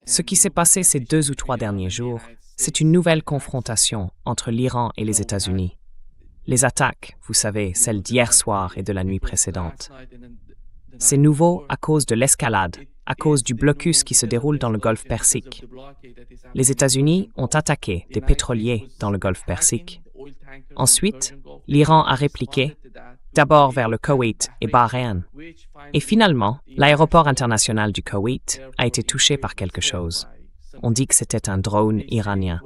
Ce qui s'est passé ces 2 ou 3 derniers jours, c'est une nouvelle confrontation entre l'Iran et les États-Unis. Les attaques, vous savez, celles d'hier soir et de la nuit précédente. C'est nouveau à cause de l'escalade, à cause du blocus qui se déroule dans le golfe Persique. Les États-Unis ont attaqué des pétroliers dans le golfe Persique. Ensuite, l'Iran a répliqué, d'abord vers le Koweït et Bahreïn. Et finalement, l'aéroport international du Koweït a été touché par quelque chose. On dit que c'était un drone iranien.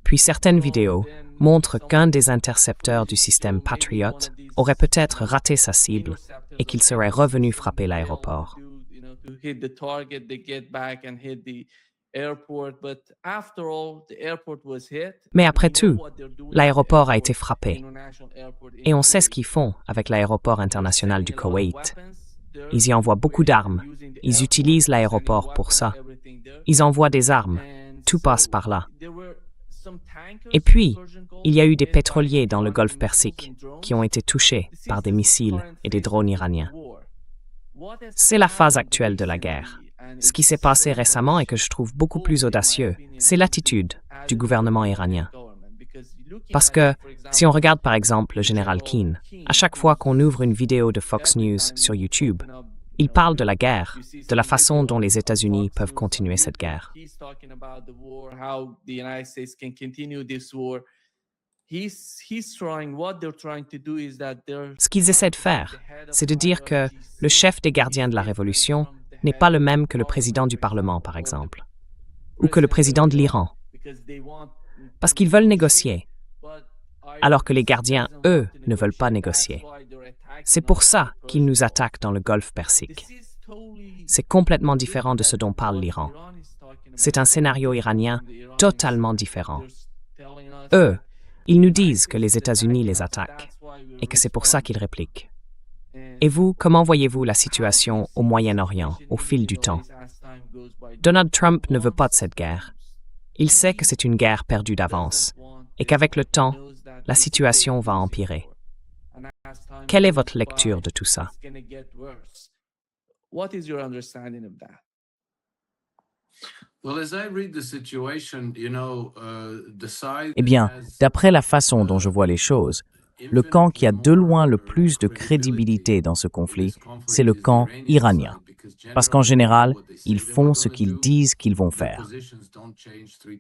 Puis certaines vidéos montrent qu'un des intercepteurs du système Patriot aurait peut-être raté sa cible et qu'il serait revenu frapper l'aéroport. Mais après tout, l'aéroport a été frappé. Et on sait ce qu'ils font avec l'aéroport international du Koweït. Ils y envoient beaucoup d'armes. Ils utilisent l'aéroport pour ça. Ils envoient des armes. Tout passe par là. Et puis, il y a eu des pétroliers dans le golfe Persique qui ont été touchés par des missiles et des drones iraniens. C'est la phase actuelle de la guerre. Ce qui s'est passé récemment et que je trouve beaucoup plus audacieux, c'est l'attitude du gouvernement iranien. Parce que, si on regarde par exemple le général Keane, à chaque fois qu'on ouvre une vidéo de Fox News sur YouTube, il parle de la guerre, de la façon dont les États-Unis peuvent continuer cette guerre. Ce qu'ils essaient de faire, c'est de dire que le chef des gardiens de la révolution n'est pas le même que le président du Parlement, par exemple, ou que le président de l'Iran, parce qu'ils veulent négocier, alors que les gardiens, eux, ne veulent pas négocier. C'est pour ça qu'ils nous attaquent dans le golfe Persique. C'est complètement différent de ce dont parle l'Iran. C'est un scénario iranien totalement différent. Eux, ils nous disent que les États-Unis les attaquent et que c'est pour ça qu'ils répliquent. Et vous, comment voyez-vous la situation au Moyen-Orient au fil du temps? Donald Trump ne veut pas de cette guerre. Il sait que c'est une guerre perdue d'avance et qu'avec le temps, la situation va empirer. Quelle est votre lecture de tout ça? Eh bien, d'après la façon dont je vois les choses, le camp qui a de loin le plus de crédibilité dans ce conflit, c'est le camp iranien. Parce qu'en général, ils font ce qu'ils disent qu'ils vont faire.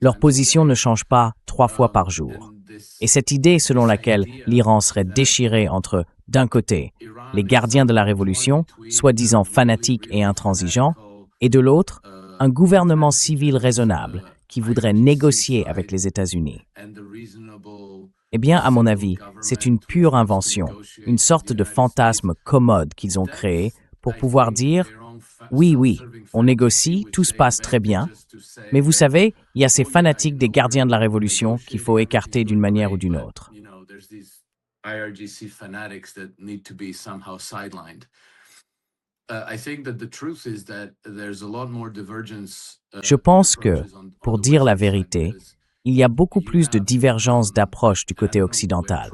Leur position ne change pas 3 fois par jour. Et cette idée selon laquelle l'Iran serait déchiré entre, d'un côté, les gardiens de la révolution, soi-disant fanatiques et intransigeants, et de l'autre, un gouvernement civil raisonnable qui voudrait négocier avec les États-Unis. Eh bien, à mon avis, c'est une pure invention, une sorte de fantasme commode qu'ils ont créé pour pouvoir dire « Oui, on négocie, tout se passe très bien, mais vous savez, il y a ces fanatiques des gardiens de la Révolution qu'il faut écarter d'une manière ou d'une autre. » Je pense que, pour dire la vérité, il y a beaucoup plus de divergences d'approche du côté occidental.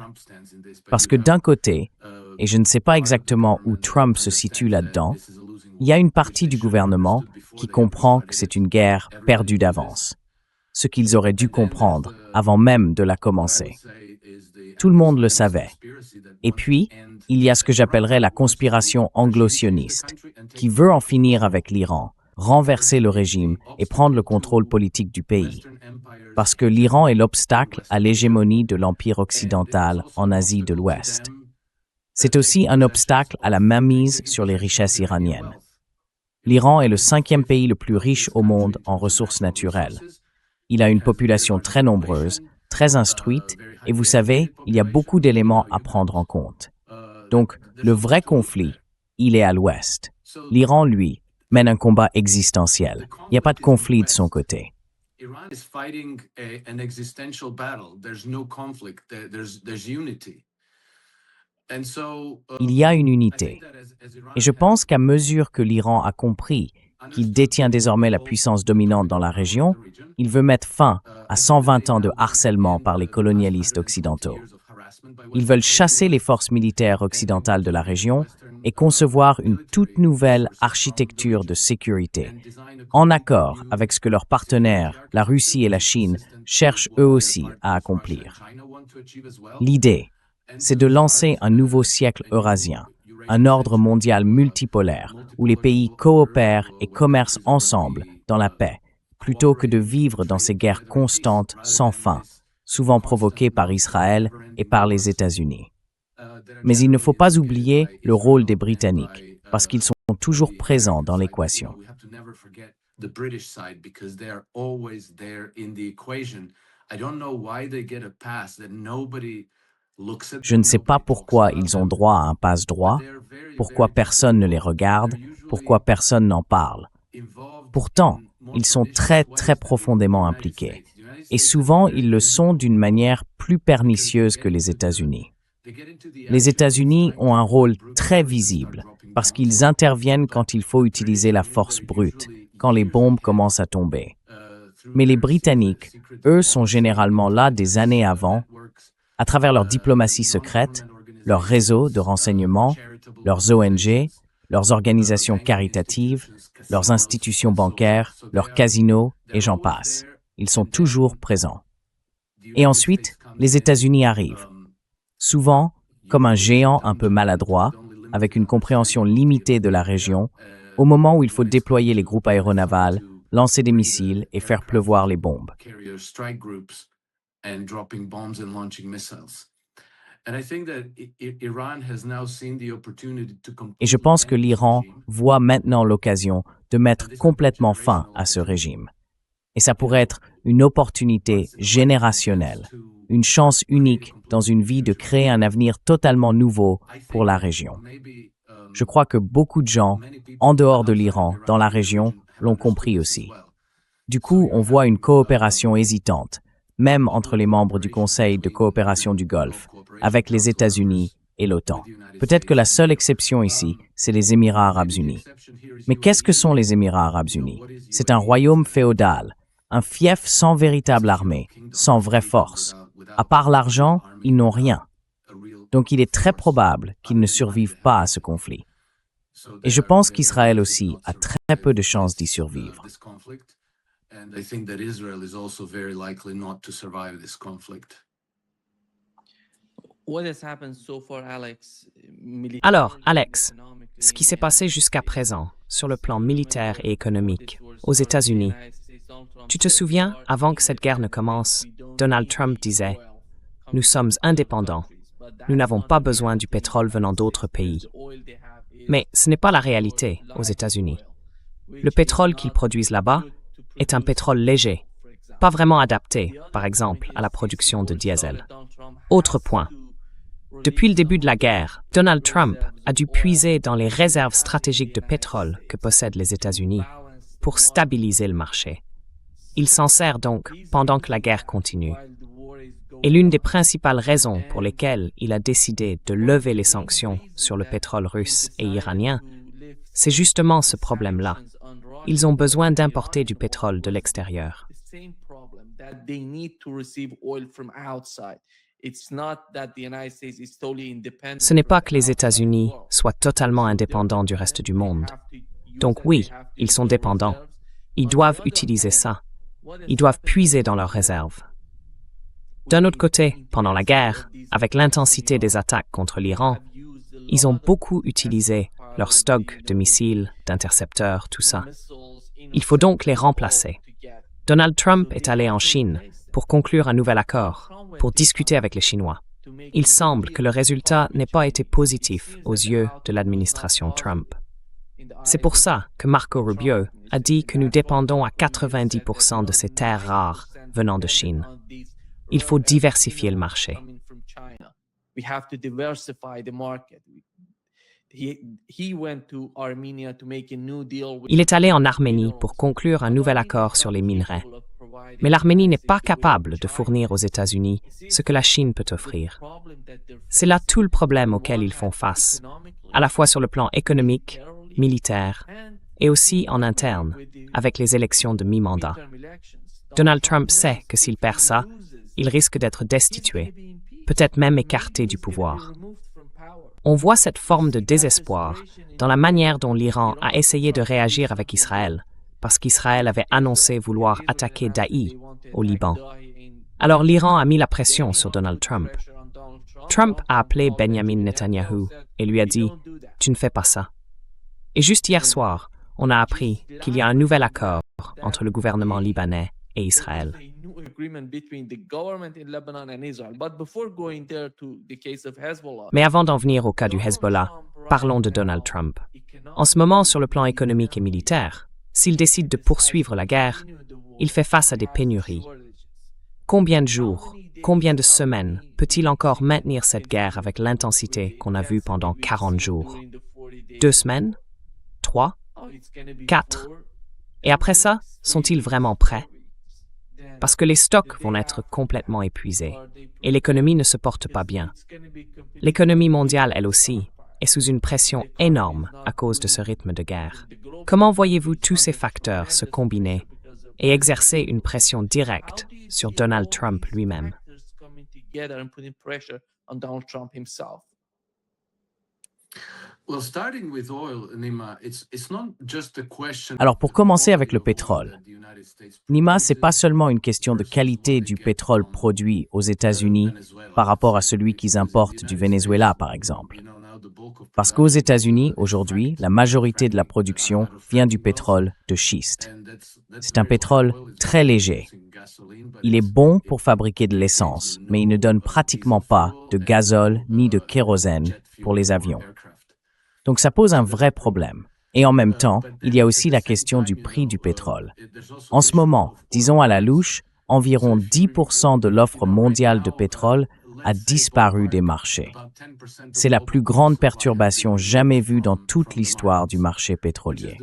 Parce que d'un côté, et je ne sais pas exactement où Trump se situe là-dedans, il y a une partie du gouvernement qui comprend que c'est une guerre perdue d'avance, ce qu'ils auraient dû comprendre avant même de la commencer. Tout le monde le savait. Et puis, il y a ce que j'appellerais la conspiration anglo-sioniste, qui veut en finir avec l'Iran, renverser le régime et prendre le contrôle politique du pays. Parce que l'Iran est l'obstacle à l'hégémonie de l'Empire occidental en Asie de l'Ouest. C'est aussi un obstacle à la mainmise sur les richesses iraniennes. L'Iran est le 5e pays le plus riche au monde en ressources naturelles. Il a une population très nombreuse, très instruite, et vous savez, il y a beaucoup d'éléments à prendre en compte. Donc, le vrai conflit, il est à l'Ouest. L'Iran, lui, mène un combat existentiel. Il n'y a pas de conflit de son côté. Il y a une unité. Et je pense qu'à mesure que l'Iran a compris qu'il détient désormais la puissance dominante dans la région, il veut mettre fin à 120 ans de harcèlement par les colonialistes occidentaux. Ils veulent chasser les forces militaires occidentales de la région et concevoir une toute nouvelle architecture de sécurité, en accord avec ce que leurs partenaires, la Russie et la Chine, cherchent eux aussi à accomplir. L'idée, c'est de lancer un nouveau siècle eurasien, un ordre mondial multipolaire où les pays coopèrent et commercent ensemble dans la paix, plutôt que de vivre dans ces guerres constantes sans fin, souvent provoquées par Israël et par les États-Unis. Mais il ne faut pas oublier le rôle des Britanniques, parce qu'ils sont toujours présents dans l'équation. Je ne sais pas pourquoi ils ont droit à un passe-droit, pourquoi personne ne les regarde, pourquoi personne n'en parle. Pourtant, ils sont très profondément impliqués. Et souvent, ils le sont d'une manière plus pernicieuse que les États-Unis. Les États-Unis ont un rôle très visible parce qu'ils interviennent quand il faut utiliser la force brute, quand les bombes commencent à tomber. Mais les Britanniques, eux, sont généralement là des années avant, à travers leur diplomatie secrète, leurs réseaux de renseignement, leurs ONG, leurs organisations caritatives, leurs institutions bancaires, leurs casinos, et j'en passe. Ils sont toujours présents. Et ensuite, les États-Unis arrivent. Souvent, comme un géant un peu maladroit, avec une compréhension limitée de la région, au moment où il faut déployer les groupes aéronavals, lancer des missiles et faire pleuvoir les bombes. Et je pense que l'Iran voit maintenant l'occasion de mettre complètement fin à ce régime. Et ça pourrait être une opportunité générationnelle, une chance unique dans une vie de créer un avenir totalement nouveau pour la région. Je crois que beaucoup de gens, en dehors de l'Iran, dans la région, l'ont compris aussi. Du coup, on voit une coopération hésitante, même entre les membres du Conseil de coopération du Golfe, avec les États-Unis et l'OTAN. Peut-être que la seule exception ici, c'est les Émirats arabes unis. Mais qu'est-ce que sont les Émirats arabes unis? C'est un royaume féodal, un fief sans véritable armée, sans vraie force. À part l'argent, ils n'ont rien. Donc il est très probable qu'ils ne survivent pas à ce conflit. Et je pense qu'Israël aussi a très peu de chances d'y survivre. Alors, Alex, ce qui s'est passé jusqu'à présent, sur le plan militaire et économique, aux États-Unis, tu te souviens, avant que cette guerre ne commence, Donald Trump disait « Nous sommes indépendants. Nous n'avons pas besoin du pétrole venant d'autres pays. » Mais ce n'est pas la réalité aux États-Unis. Le pétrole qu'ils produisent là-bas est un pétrole léger, pas vraiment adapté, par exemple, à la production de diesel. Autre point. Depuis le début de la guerre, Donald Trump a dû puiser dans les réserves stratégiques de pétrole que possèdent les États-Unis pour stabiliser le marché. Il s'en sert donc pendant que la guerre continue. Et l'une des principales raisons pour lesquelles il a décidé de lever les sanctions sur le pétrole russe et iranien, c'est justement ce problème-là. Ils ont besoin d'importer du pétrole de l'extérieur. Ce n'est pas que les États-Unis soient totalement indépendants du reste du monde. Donc oui, ils sont dépendants. Ils doivent utiliser ça. Ils doivent puiser dans leurs réserves. D'un autre côté, pendant la guerre, avec l'intensité des attaques contre l'Iran, ils ont beaucoup utilisé leurs stocks de missiles, d'intercepteurs, tout ça. Il faut donc les remplacer. Donald Trump est allé en Chine pour conclure un nouvel accord, pour discuter avec les Chinois. Il semble que le résultat n'ait pas été positif aux yeux de l'administration Trump. C'est pour ça que Marco Rubio a dit que nous dépendons à 90% de ces terres rares venant de Chine. Il faut diversifier le marché. Il est allé en Arménie pour conclure un nouvel accord sur les minerais. Mais l'Arménie n'est pas capable de fournir aux États-Unis ce que la Chine peut offrir. C'est là tout le problème auquel ils font face, à la fois sur le plan économique, militaire, et aussi en interne, avec les élections de mi-mandat. Donald Trump sait que s'il perd ça, il risque d'être destitué. peut-être même écarté du pouvoir. On voit cette forme de désespoir dans la manière dont l'Iran a essayé de réagir avec Israël, parce qu'Israël avait annoncé vouloir attaquer Daï au Liban. Alors l'Iran a mis la pression sur Donald Trump. Trump a appelé Benjamin Netanyahu et lui a dit « Tu ne fais pas ça ». Et juste hier soir, on a appris qu'il y a un nouvel accord entre le gouvernement libanais et Israël. Mais avant d'en venir au cas du Hezbollah, parlons de Donald Trump. En ce moment, sur le plan économique et militaire, s'il décide de poursuivre la guerre, il fait face à des pénuries. Combien de jours, combien de semaines peut-il encore maintenir cette guerre avec l'intensité qu'on a vue pendant 40 jours? 2 semaines? 3? 4? Et après ça, sont-ils vraiment prêts? Parce que les stocks vont être complètement épuisés et l'économie ne se porte pas bien. L'économie mondiale, elle aussi, est sous une pression énorme à cause de ce rythme de guerre. Comment voyez-vous tous ces facteurs se combiner et exercer une pression directe sur Donald Trump lui-même? Alors pour commencer avec le pétrole, Nima, ce n'est pas seulement une question de qualité du pétrole produit aux États-Unis par rapport à celui qu'ils importent du Venezuela, par exemple. Parce qu'aux États-Unis, aujourd'hui, la majorité de la production vient du pétrole de schiste. C'est un pétrole très léger. Il est bon pour fabriquer de l'essence, mais il ne donne pratiquement pas de gazole ni de kérosène pour les avions. Donc ça pose un vrai problème. Et en même temps, il y a aussi la question du prix du pétrole. En ce moment, disons à la louche, environ 10% de l'offre mondiale de pétrole a disparu des marchés. C'est la plus grande perturbation jamais vue dans toute l'histoire du marché pétrolier.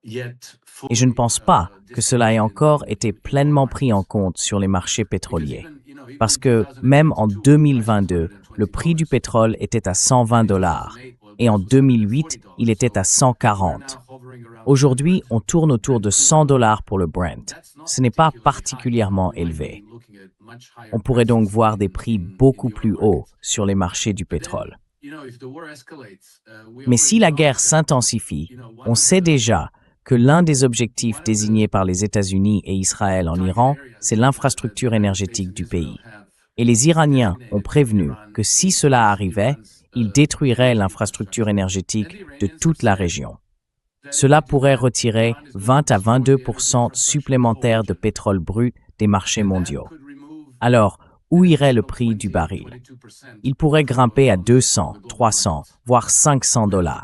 Et je ne pense pas que cela ait encore été pleinement pris en compte sur les marchés pétroliers. Parce que même en 2022, le prix du pétrole était à $120 et en 2008, il était à 140. Aujourd'hui, on tourne autour de $100 pour le Brent. Ce n'est pas particulièrement élevé. On pourrait donc voir des prix beaucoup plus hauts sur les marchés du pétrole. Mais si la guerre s'intensifie, on sait déjà que l'un des objectifs désignés par les États-Unis et Israël en Iran, c'est l'infrastructure énergétique du pays. Et les Iraniens ont prévenu que si cela arrivait, ils détruiraient l'infrastructure énergétique de toute la région. Cela pourrait retirer 20 à 22% supplémentaires de pétrole brut des marchés mondiaux. Alors, où irait le prix du baril? Il pourrait grimper à 200, 300, voire $500.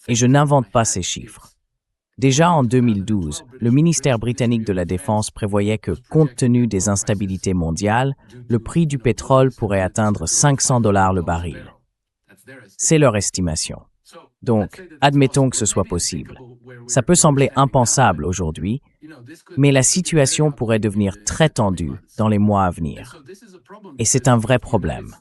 Et je n'invente pas ces chiffres. Déjà en 2012, le ministère britannique de la Défense prévoyait que, compte tenu des instabilités mondiales, le prix du pétrole pourrait atteindre $500 le baril. C'est leur estimation. Donc, admettons que ce soit possible. Ça peut sembler impensable aujourd'hui, mais la situation pourrait devenir très tendue dans les mois à venir. Et c'est un vrai problème.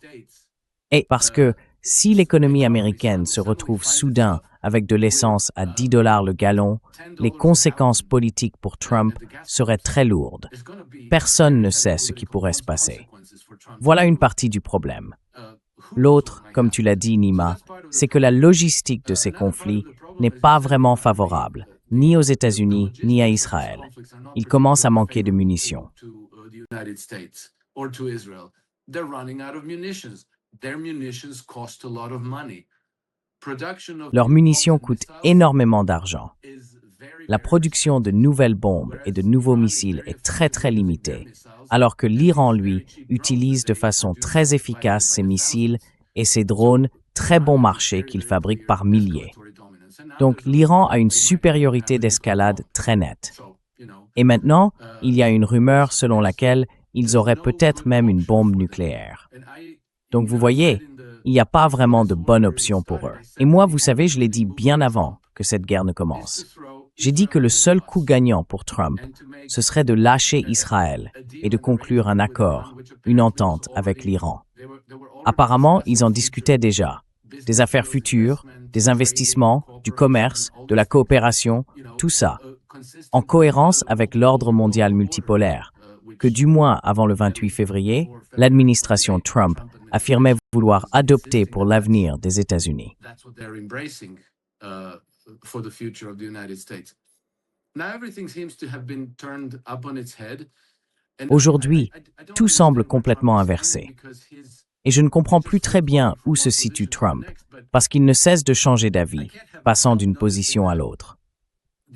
Et parce que si l'économie américaine se retrouve soudain avec de l'essence à $10 le gallon, les conséquences politiques pour Trump seraient très lourdes. Personne ne sait ce qui pourrait se passer. Voilà une partie du problème. L'autre, comme tu l'as dit, Nima, c'est que la logistique de ces conflits n'est pas vraiment favorable, ni aux États-Unis, ni à Israël. Il commence à manquer de munitions. Leurs munitions coûtent énormément d'argent. La production de nouvelles bombes et de nouveaux missiles est très limitée, alors que l'Iran, lui, utilise de façon très efficace ses missiles et ses drones très bon marché qu'il fabrique par milliers. Donc l'Iran a une supériorité d'escalade très nette. Et maintenant, il y a une rumeur selon laquelle ils auraient peut-être même une bombe nucléaire. Donc vous voyez, il n'y a pas vraiment de bonne option pour eux. Et moi, vous savez, je l'ai dit bien avant que cette guerre ne commence. J'ai dit que le seul coup gagnant pour Trump, ce serait de lâcher Israël et de conclure un accord, une entente avec l'Iran. Apparemment, ils en discutaient déjà. Des affaires futures, des investissements, du commerce, de la coopération, tout ça, en cohérence avec l'ordre mondial multipolaire, que du moins avant le 28 février, l'administration Trump affirmait vouloir adopter pour l'avenir des États-Unis. Aujourd'hui, tout semble complètement inversé. Et je ne comprends plus très bien où se situe Trump, parce qu'il ne cesse de changer d'avis, passant d'une position à l'autre.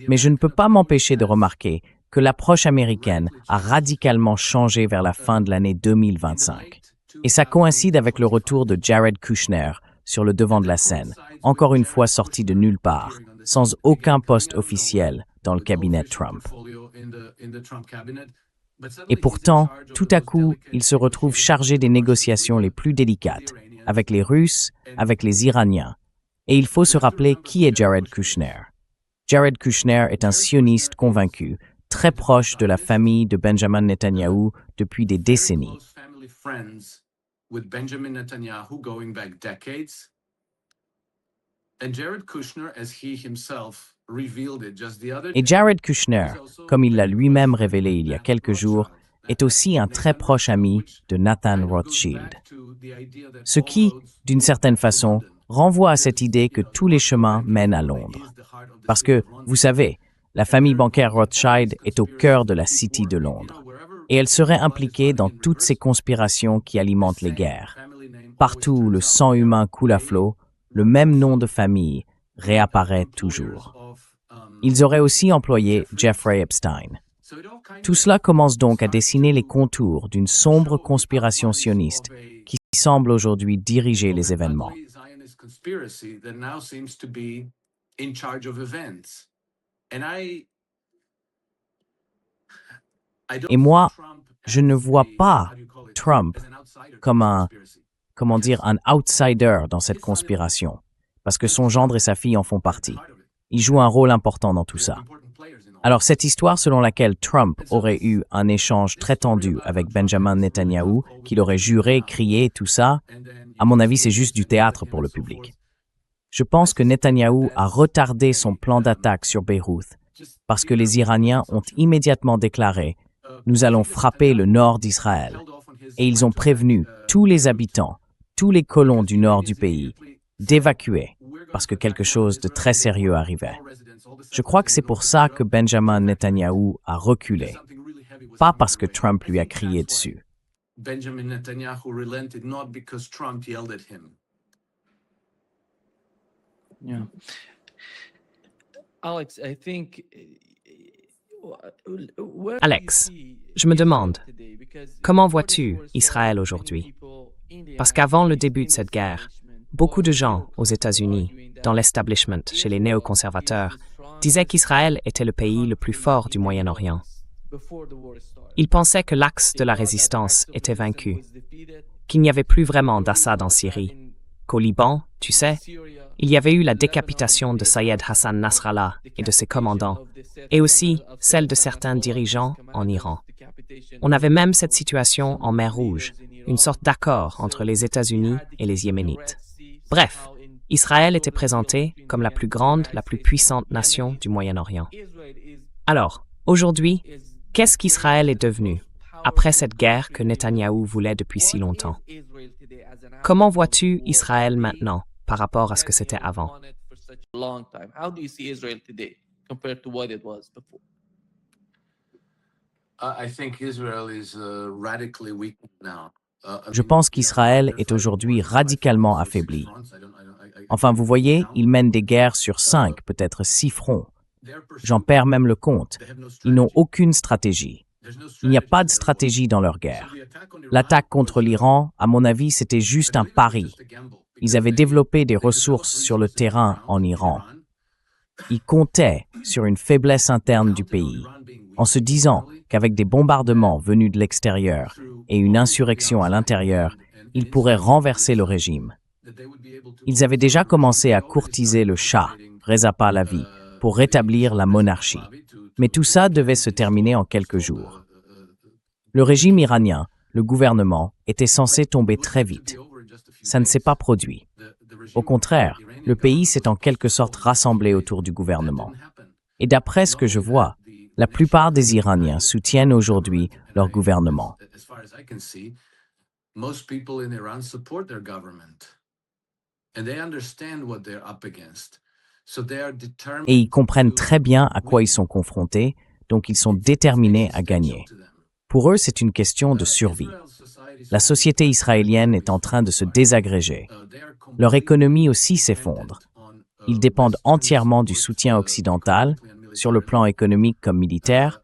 Mais je ne peux pas m'empêcher de remarquer que l'approche américaine a radicalement changé vers la fin de l'année 2025. Et ça coïncide avec le retour de Jared Kushner sur le devant de la scène, encore une fois sorti de nulle part, sans aucun poste officiel dans le cabinet Trump. Et pourtant, tout à coup, il se retrouve chargé des négociations les plus délicates, avec les Russes, avec les Iraniens. Et il faut se rappeler qui est Jared Kushner. Jared Kushner est un sioniste convaincu, très proche de la famille de Benjamin Netanyahou depuis des décennies. Et Jared Kushner, comme il l'a lui-même révélé il y a quelques jours, est aussi un très proche ami de Nathan Rothschild. Ce qui, d'une certaine façon, renvoie à cette idée que tous les chemins mènent à Londres. Parce que, vous savez, la famille bancaire Rothschild est au cœur de la City de Londres. Et elle serait impliquée dans toutes ces conspirations qui alimentent les guerres. Partout où le sang humain coule à flot, le même nom de famille réapparaît toujours. Ils auraient aussi employé Jeffrey Epstein. Tout cela commence donc à dessiner les contours d'une sombre conspiration sioniste qui semble aujourd'hui diriger les événements. Et moi, je ne vois pas Trump comme un outsider dans cette conspiration, parce que son gendre et sa fille en font partie. Il joue un rôle important dans tout ça. Alors cette histoire selon laquelle Trump aurait eu un échange très tendu avec Benjamin Netanyahou, qu'il aurait juré, crié, tout ça, à mon avis c'est juste du théâtre pour le public. Je pense que Netanyahou a retardé son plan d'attaque sur Beyrouth parce que les Iraniens ont immédiatement déclaré « Nous allons frapper le nord d'Israël » et ils ont prévenu tous les habitants, tous les colons du nord du pays d'évacuer parce que quelque chose de très sérieux arrivait. Je crois que c'est pour ça que Benjamin Netanyahou a reculé, pas parce que Trump lui a crié dessus. Benjamin Netanyahu relented not because Trump yelled at him. Yeah. Alex, je me demande, comment vois-tu Israël aujourd'hui? Parce qu'avant le début de cette guerre, beaucoup de gens aux États-Unis, dans l'establishment, chez les néoconservateurs, disaient qu'Israël était le pays le plus fort du Moyen-Orient. Ils pensaient que l'axe de la résistance était vaincu, qu'il n'y avait plus vraiment d'Assad en Syrie, qu'au Liban, tu sais, il y avait eu la décapitation de Sayed Hassan Nasrallah et de ses commandants, et aussi celle de certains dirigeants en Iran. On avait même cette situation en mer Rouge, une sorte d'accord entre les États-Unis et les Yéménites. Bref, Israël était présenté comme la plus grande, la plus puissante nation du Moyen-Orient. Alors, aujourd'hui, qu'est-ce qu'Israël est devenu, après cette guerre que Netanyahou voulait depuis si longtemps? Comment vois-tu Israël maintenant, par rapport à ce que c'était avant? Je pense qu'Israël est aujourd'hui radicalement affaibli. Enfin, vous voyez, ils mènent des guerres sur 5, peut-être 6 fronts. J'en perds même le compte. Ils n'ont aucune stratégie. Il n'y a pas de stratégie dans leur guerre. L'attaque contre l'Iran, à mon avis, c'était juste un pari. Ils avaient développé des ressources sur le terrain en Iran. Ils comptaient sur une faiblesse interne du pays, en se disant qu'avec des bombardements venus de l'extérieur et une insurrection à l'intérieur, ils pourraient renverser le régime. Ils avaient déjà commencé à courtiser le Shah, Reza Pahlavi, pour rétablir la monarchie. Mais tout ça devait se terminer en quelques jours. Le régime iranien, le gouvernement, était censé tomber très vite. ça ne s'est pas produit. Au contraire, le pays s'est en quelque sorte rassemblé autour du gouvernement. Et d'après ce que je vois, la plupart des Iraniens soutiennent aujourd'hui leur gouvernement. Et ils comprennent très bien à quoi ils sont confrontés, donc ils sont déterminés à gagner. Pour eux, c'est une question de survie. La société israélienne est en train de se désagréger. Leur économie aussi s'effondre. Ils dépendent entièrement du soutien occidental, sur le plan économique comme militaire,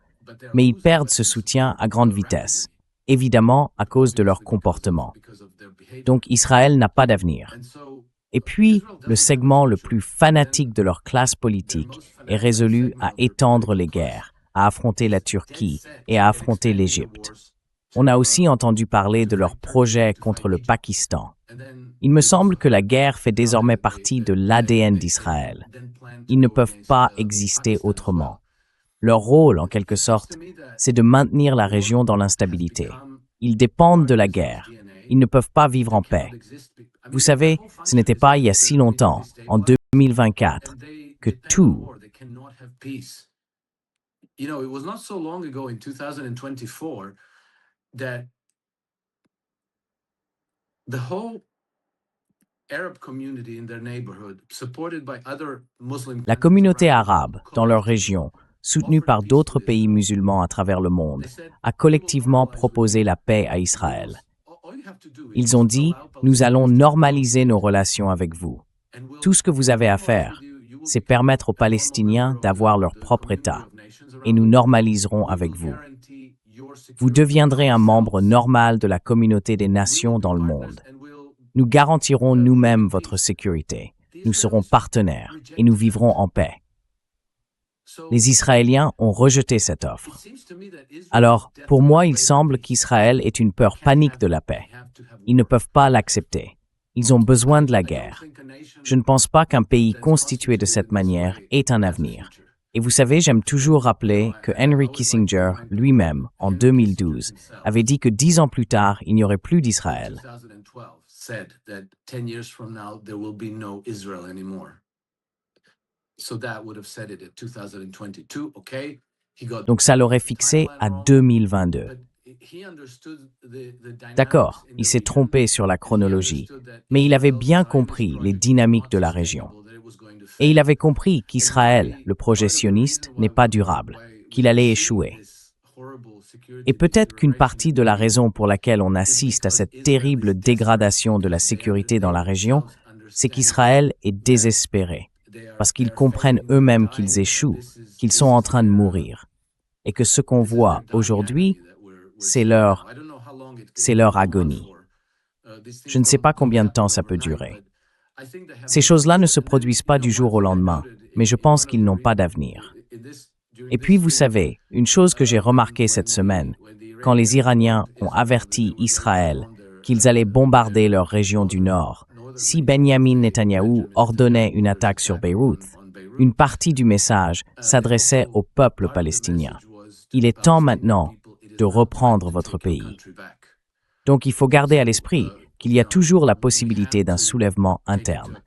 mais ils perdent ce soutien à grande vitesse, évidemment à cause de leur comportement. Donc Israël n'a pas d'avenir. Et puis, le segment le plus fanatique de leur classe politique est résolu à étendre les guerres, à affronter la Turquie et à affronter l'Égypte. On a aussi entendu parler de leur projet contre le Pakistan. Il me semble que la guerre fait désormais partie de l'ADN d'Israël. Ils ne peuvent pas exister autrement. Leur rôle, en quelque sorte, c'est de maintenir la région dans l'instabilité. Ils dépendent de la guerre. Ils ne peuvent pas vivre en paix. Vous savez, ce n'était pas il y a si longtemps, en 2024, que tout la communauté arabe, dans leur région, soutenue par d'autres pays musulmans à travers le monde, a collectivement proposé la paix à Israël. Ils ont dit, nous allons normaliser nos relations avec vous. Tout ce que vous avez à faire, c'est permettre aux Palestiniens d'avoir leur propre État, et nous normaliserons avec vous. Vous deviendrez un membre normal de la communauté des nations dans le monde. Nous garantirons nous-mêmes votre sécurité. Nous serons partenaires et nous vivrons en paix. Les Israéliens ont rejeté cette offre. Alors, pour moi, il semble qu'Israël ait une peur panique de la paix. Ils ne peuvent pas l'accepter. Ils ont besoin de la guerre. Je ne pense pas qu'un pays constitué de cette manière ait un avenir. Et vous savez, j'aime toujours rappeler que Henry Kissinger, lui-même, en 2012, avait dit que 10 ans plus tard, il n'y aurait plus d'Israël. Donc ça l'aurait fixé à 2022. D'accord, il s'est trompé sur la chronologie, mais il avait bien compris les dynamiques de la région. Et il avait compris qu'Israël, le projet sioniste, n'est pas durable, qu'il allait échouer. Et peut-être qu'une partie de la raison pour laquelle on assiste à cette terrible dégradation de la sécurité dans la région, c'est qu'Israël est désespéré, parce qu'ils comprennent eux-mêmes qu'ils échouent, qu'ils sont en train de mourir, et que ce qu'on voit aujourd'hui, c'est leur agonie. Je ne sais pas combien de temps ça peut durer. Ces choses-là ne se produisent pas du jour au lendemain, mais je pense qu'ils n'ont pas d'avenir. Et puis, vous savez, une chose que j'ai remarquée cette semaine, quand les Iraniens ont averti Israël qu'ils allaient bombarder leur région du Nord, si Benjamin Netanyahou ordonnait une attaque sur Beyrouth, une partie du message s'adressait au peuple palestinien. Il est temps maintenant de reprendre votre pays. Donc il faut garder à l'esprit qu'il y a toujours la possibilité d'un soulèvement interne.